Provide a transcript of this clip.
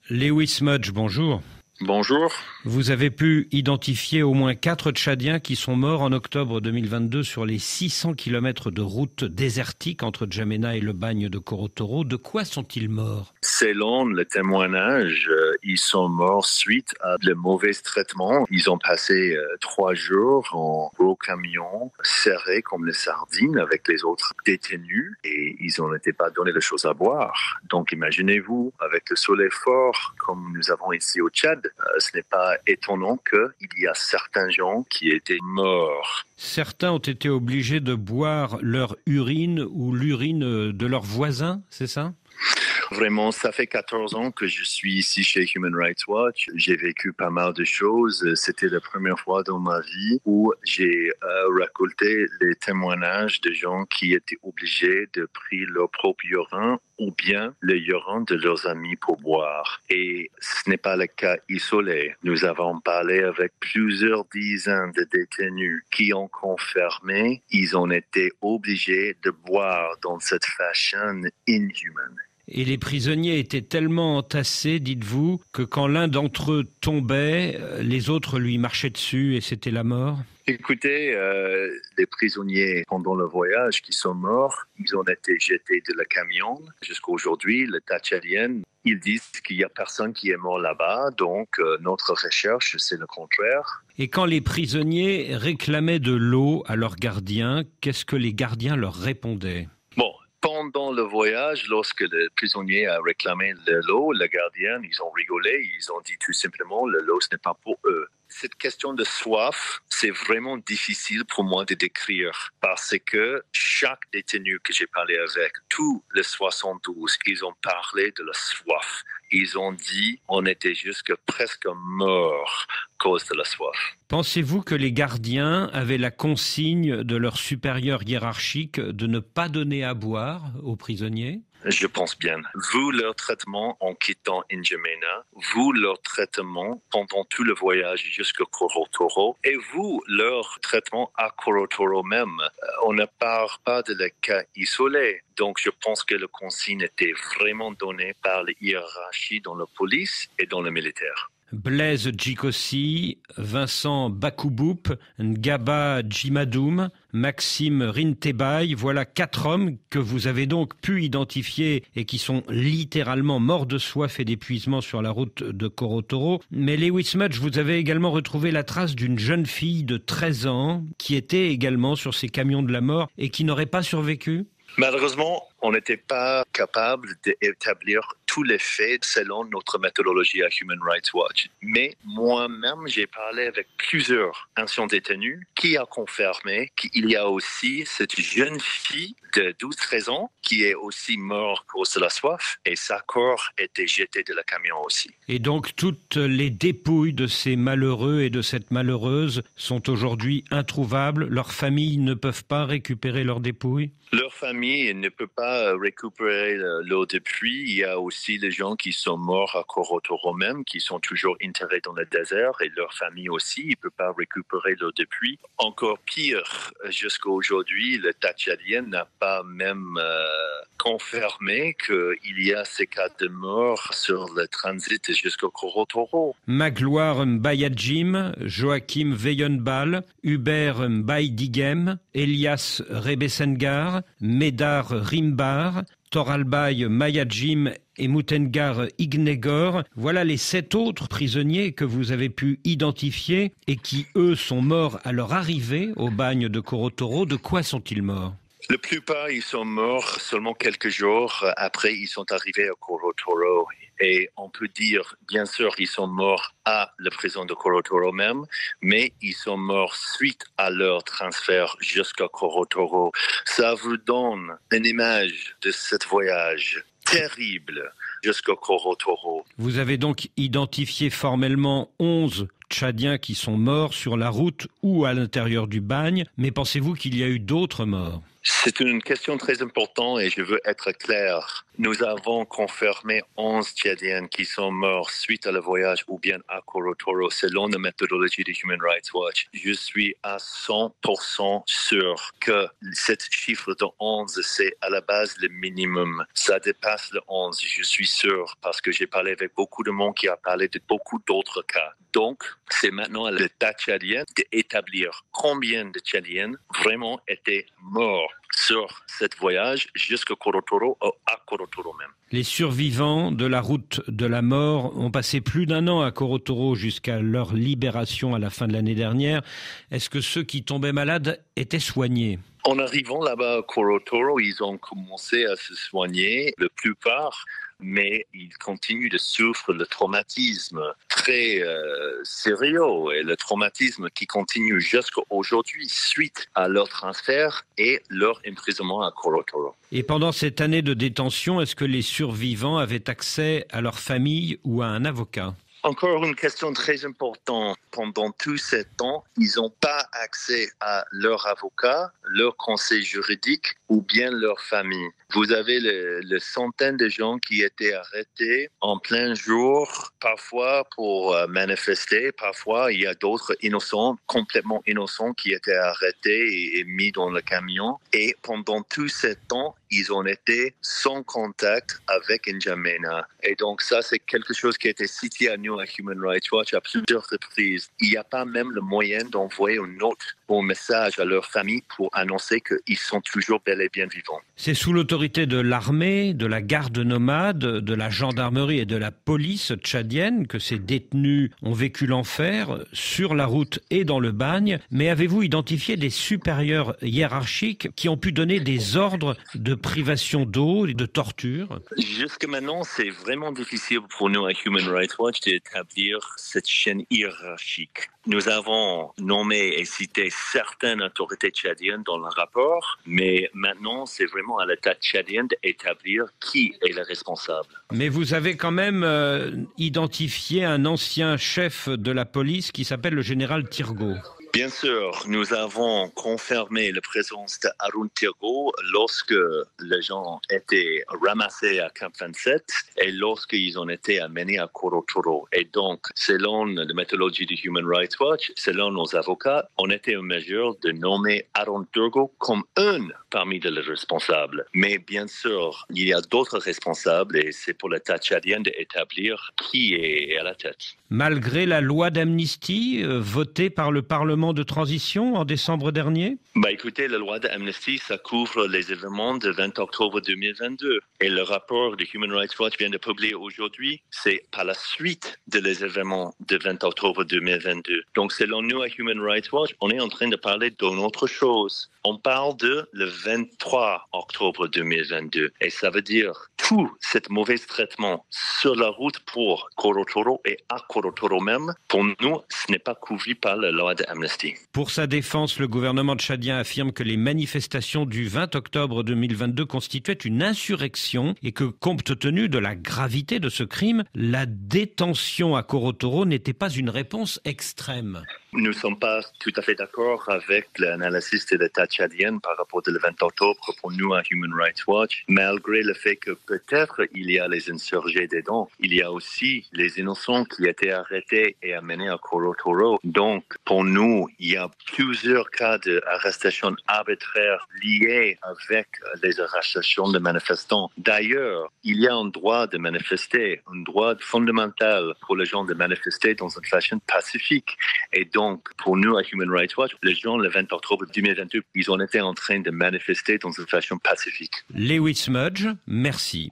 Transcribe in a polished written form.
Lewis Mudge, bonjour. Bonjour. Vous avez pu identifier au moins 4 Tchadiens qui sont morts en octobre 2022 sur les 600 km de route désertique entre N'Djamena et le bagne de Korotoro. De quoi sont-ils morts? Selon le témoignage, ils sont morts suite à de mauvais traitements. Ils ont passé 3 jours en gros camion, serrés comme les sardines avec les autres détenus et ils n'ont été pas donné de choses à boire. Donc imaginez-vous, avec le soleil fort comme nous avons ici au Tchad, ce n'est pas étonnant qu'il y a certains gens qui étaient morts. Certains ont été obligés de boire leur urine ou l'urine de leurs voisins, c'est ça? Vraiment, ça fait 14 ans que je suis ici chez Human Rights Watch. J'ai vécu pas mal de choses. C'était la première fois dans ma vie où j'ai récolté les témoignages de gens qui étaient obligés de prendre leur propre urine ou bien le urine de leurs amis pour boire. Et ce n'est pas le cas isolé. Nous avons parlé avec plusieurs dizaines de détenus qui ont confirmé qu'ils ont été obligés de boire dans cette façon inhumaine. Et les prisonniers étaient tellement entassés, dites-vous, que quand l'un d'entre eux tombait, les autres lui marchaient dessus et c'était la mort? Écoutez, les prisonniers pendant le voyage qui sont morts, ils ont été jetés de le camion. Jusqu'à aujourd'hui, l'État tchadien, ils disent qu'il n'y a personne qui est mort là-bas, donc notre recherche, c'est le contraire. Et quand les prisonniers réclamaient de l'eau à leurs gardiens, qu'est-ce que les gardiens leur répondaient? Pendant le voyage, lorsque le prisonnier a réclamé de l'eau, le gardien, ils ont rigolé, ils ont dit tout simplement, l'eau, ce n'est pas pour eux. Cette question de soif, c'est vraiment difficile pour moi de décrire parce que chaque détenu que j'ai parlé avec, tous les 72, ils ont parlé de la soif. Ils ont dit on était jusque presque morts à cause de la soif. Pensez-vous que les gardiens avaient la consigne de leur supérieur hiérarchique de ne pas donner à boire aux prisonniers? Je pense bien. Vu leur traitement en quittant N'Djamena, vu leur traitement pendant tout le voyage jusqu'à Korotoro, et vu leur traitement à Korotoro même, on ne parle pas de le cas isolé. Donc je pense que le consigne était vraiment donné par les hiérarchies dans la police et dans le militaire. Blaise Djikossi, Vincent Bakouboub, Ngaba Djimadoum, Maxime Rintebaï, voilà 4 hommes que vous avez donc pu identifier et qui sont littéralement morts de soif et d'épuisement sur la route de Korotoro. Mais Lewis Mudge, vous avez également retrouvé la trace d'une jeune fille de 13 ans qui était également sur ces camions de la mort et qui n'aurait pas survécu? Malheureusement, on n'était pas capable d'établir tous les faits selon notre méthodologie à Human Rights Watch. Mais moi-même, j'ai parlé avec plusieurs anciens détenus qui a confirmé qu'il y a aussi cette jeune fille de 12-13 ans qui est aussi morte à cause de la soif et sa corps était jeté de la camion aussi. Et donc toutes les dépouilles de ces malheureux et de cette malheureuse sont aujourd'hui introuvables. Leurs familles ne peuvent pas récupérer leurs dépouilles? Leur famille ne peut pas récupérer leur dépouilles. Il y a aussi les gens qui sont morts à Korotoro même, qui sont toujours enterrés dans le désert, et leur famille aussi, ils ne peuvent pas récupérer leur dépouilles. Encore pire, jusqu'à aujourd'hui, l'État tchadien n'a pas même confirmé qu'il y a ces cas de mort sur le transit jusqu'à Korotoro. Magloire Mbayadjim, Joachim Veyenbal, Hubert Mbaydigem, Elias Rebesengar, Médar Rimbar, Toralbay Mayadjim et Moutengar Ignegor. Voilà les 7 autres prisonniers que vous avez pu identifier et qui, eux, sont morts à leur arrivée au bagne de Korotoro. De quoi sont-ils morts? La plupart, ils sont morts seulement quelques jours après ils sont arrivés à Korotoro. Et on peut dire, bien sûr, ils sont morts à la prison de Korotoro même, mais ils sont morts suite à leur transfert jusqu'à Korotoro. Ça vous donne une image de ce voyage terrible jusqu'à Korotoro. Vous avez donc identifié formellement 11 Tchadiens qui sont morts sur la route ou à l'intérieur du bagne, mais pensez-vous qu'il y a eu d'autres morts? C'est une question très importante et je veux être clair. Nous avons confirmé 11 Tchadiens qui sont morts suite à le voyage ou bien à Korotoro selon la méthodologie de Human Rights Watch. Je suis à 100% sûr que cette chiffre de 11, c'est à la base le minimum. Ça dépasse le 11, je suis sûr, parce que j'ai parlé avec beaucoup de monde qui a parlé de beaucoup d'autres cas. Donc, c'est maintenant à l'État tchadien d'établir combien de Tchadiens vraiment étaient morts sur ce voyage jusqu'à Korotoro ou à Korotoro même. Les survivants de la route de la mort ont passé plus d'un an à Korotoro jusqu'à leur libération à la fin de l'année dernière. Est-ce que ceux qui tombaient malades étaient soignés ? En arrivant là-bas à Korotoro, ils ont commencé à se soigner, la plupart, mais ils continuent de souffrir le traumatisme très sérieux et le traumatisme qui continue jusqu'à aujourd'hui suite à leur transfert et leur emprisonnement à Korotoro. Et pendant cette année de détention, est-ce que les survivants avaient accès à leur famille ou à un avocat ? Encore une question très importante. Pendant tout ce temps, ils n'ont pas accès à leur avocat, leur conseil juridique ou bien leur famille. Vous avez les centaines de gens qui étaient arrêtés en plein jour, parfois pour manifester, parfois il y a d'autres innocents, complètement innocents, qui étaient arrêtés et mis dans le camion. Et pendant tout ce temps, ils ont été sans contact avec N'Djamena. Et donc ça, c'est quelque chose qui a été cité à nous à Human Rights Watch à plusieurs reprises. Il n'y a pas même le moyen d'envoyer une note ou un message à leur famille pour annoncer qu'ils sont toujours bel et bien vivants. C'est sous l'autorité de l'armée, de la garde nomade, de la gendarmerie et de la police tchadienne que ces détenus ont vécu l'enfer sur la route et dans le bagne. Mais avez-vous identifié des supérieurs hiérarchiques qui ont pu donner des ordres de privation d'eau et de torture ? Jusqu'à maintenant, c'est vraiment difficile pour nous à Human Rights Watch d'établir cette chaîne hiérarchique. Nous avons nommé et cité certaines autorités tchadiennes dans le rapport, mais maintenant, c'est vraiment à l'État tchadien d'établir qui est le responsable. Mais vous avez quand même identifié un ancien chef de la police qui s'appelle le général Tirgo. Bien sûr, nous avons confirmé la présence d'Arun Tirgo lorsque les gens étaient ramassés à Camp 27 et lorsqu'ils ont été amenés à Korotoro. Et donc, selon la méthodologie du Human Rights Watch, selon nos avocats, on était en mesure de nommer Arun Tirgo comme un parmi les responsables. Mais bien sûr, il y a d'autres responsables et c'est pour l'État tchadien d'établir qui est à la tête. Malgré la loi d'amnistie votée par le Parlement de transition en décembre dernier ? Écoutez, la loi d'amnistie, ça couvre les événements du 20 octobre 2022. Et le rapport de Human Rights Watch vient de publier aujourd'hui, c'est par la suite des événements du 20 octobre 2022. Donc, selon nous à Human Rights Watch, on est en train de parler d'une autre chose. On parle de le 23 octobre 2022. Et ça veut dire tout ce mauvais traitement sur la route pour Korotoro et à Korotoro même, pour nous, ce n'est pas couvert par la loi d'amnistie. Pour sa défense, le gouvernement tchadien affirme que les manifestations du 20 octobre 2022 constituaient une insurrection et que, compte tenu de la gravité de ce crime, la détention à Korotoro n'était pas une réponse extrême. Nous ne sommes pas tout à fait d'accord avec l'analyse de l'État tchadien par rapport au 20 octobre pour nous à Human Rights Watch, malgré le fait que peut-être il y a les insurgés dedans. Il y a aussi les innocents qui étaient arrêtés et amenés à Korotoro. Donc, pour nous, il y a plusieurs cas d'arrestation arbitraire liés avec les arrestations de manifestants. D'ailleurs, il y a un droit de manifester, un droit fondamental pour les gens de manifester dans une façon pacifique. Et donc, pour nous, à Human Rights Watch, les gens, le 20 octobre 2022, ils ont été en train de manifester dans une façon pacifique. Lewis Mudge, merci.